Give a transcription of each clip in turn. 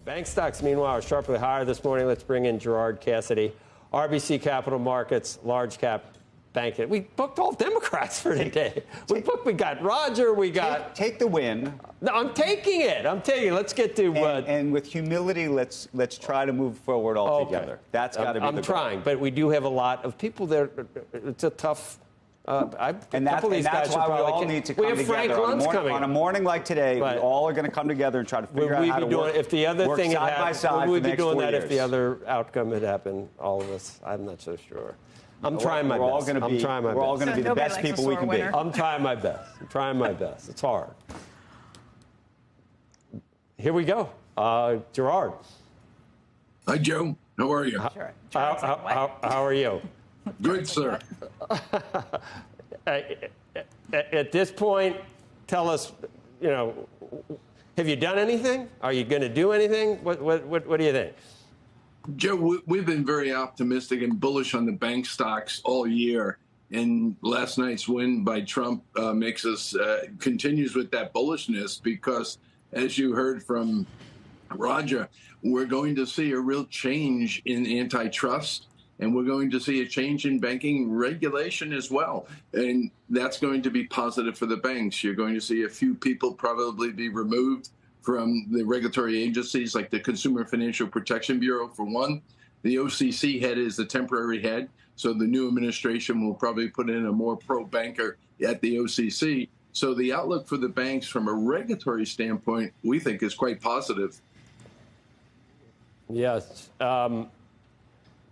Bank stocks, meanwhile, are sharply higher this morning. Let's bring in Gerard Cassidy, RBC Capital Markets, large cap bank. We booked all Democrats for today. We got Roger. We got take the win. No, I'm taking it. Let's get to and with humility, let's try to move forward all together. Okay. That's got to be. I'm trying, but we do have a lot of people there. It's a tough. And that's why we all need to come together on a morning like today. Right. We all are going to come together and try to figure out how to work. If the other thing had happened, we'd be doing that if the other outcome had happened. All of us. I'm not so sure. I'm trying my best. We're all going to be the best people we can be. I'm trying my best. It's hard. Here we go. Gerard. Hi, Joe. How are you? How are you? Good, sir. At this point, tell us, have you done anything? Are you going to do anything? What do you think? Joe, we've been very optimistic and bullish on the bank stocks all year. And last night's win by Trump makes us continues with that bullishness because, as you heard from Roger, we're going to see a real change in antitrust. And we're going to see a change in banking regulation as well. And that's going to be positive for the banks. You're going to see a few people probably be removed from the regulatory agencies like the Consumer Financial Protection Bureau, for one. The OCC head is the temporary head. So the new administration will probably put in a more pro-banker at the OCC. So the outlook for the banks from a regulatory standpoint, we think, is quite positive. Yes.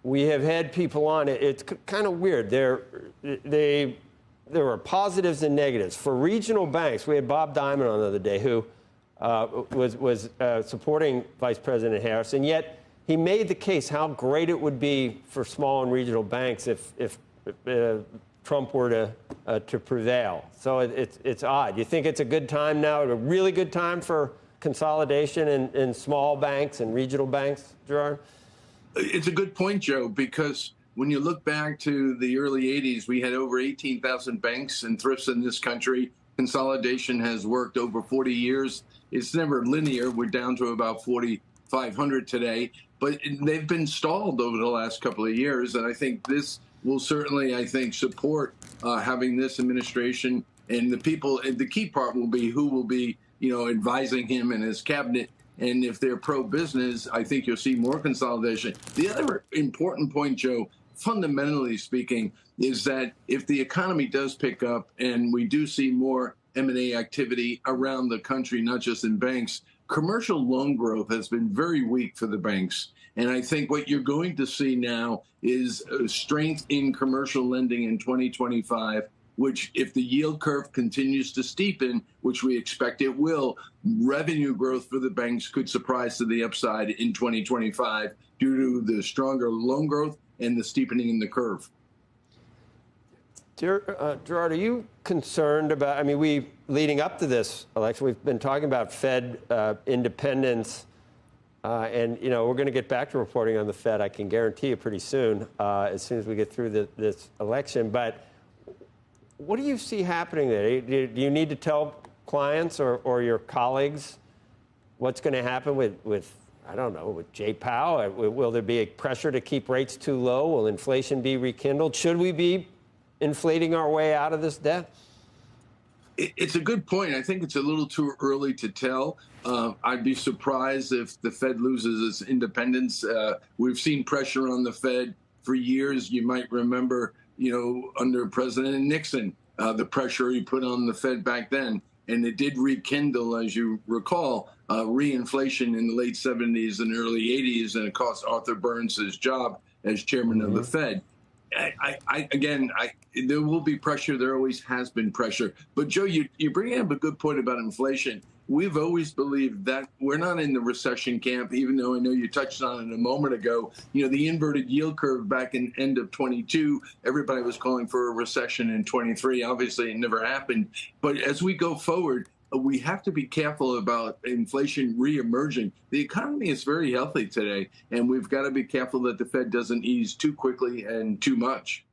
We have had people on it. It's kind of weird. There were positives and negatives. For regional banks, we had Bob Diamond on the other day who was supporting Vice President Harris, and yet he made the case how great it would be for small and regional banks if Trump were to prevail. So it's odd. You think it's a good time now, a really good time for consolidation in small banks and regional banks, Gerard? It's a good point, Joe, because when you look back to the early 80s, we had over 18,000 banks and thrifts in this country. Consolidation has worked over 40 years. It's never linear. We're down to about 4,500 today, but they've been stalled over the last couple of years. And I think this will certainly, support having this administration and the people. And the key part will be who will be, advising him and his cabinet. And if they're pro-business, I think you'll see more consolidation. The other important point, Joe, fundamentally speaking, is that if the economy does pick up and we do see more M&A activity around the country, not just in banks, commercial loan growth has been very weak for the banks. And I think what you're going to see now is strength in commercial lending in 2025, which if the yield curve continues to steepen, which we expect it will, revenue growth for the banks could surprise to the upside in 2025 due to the stronger loan growth and the steepening in the curve. Gerard, are you concerned about, leading up to this election, we've been talking about Fed independence, and, we're going to get back to reporting on the Fed, I can guarantee you pretty soon as we get through this election. But what do you see happening there? Do you need to tell clients or your colleagues what's going to happen with I don't know, with Jay Powell? Will there be a pressure to keep rates too low? Will inflation be rekindled? Should we be inflating our way out of this debt? It's a good point. I think it's a little too early to tell. I'd be surprised if the Fed loses its independence. We've seen pressure on the Fed for years. You might remember, under President Nixon, the pressure he put on the Fed back then. And it did rekindle, as you recall, reinflation in the late 70s and early 80s, and it cost Arthur Burns his job as chairman of the Fed. There will be pressure. There always has been pressure. But, Joe, you bring up a good point about inflation. We've always believed that we're not in the recession camp, even though I know you touched on it a moment ago. The inverted yield curve back in end of 22, everybody was calling for a recession in 23. Obviously, it never happened. But as we go forward, we have to be careful about inflation reemerging. The economy is very healthy today, and we've got to be careful that the Fed doesn't ease too quickly and too much.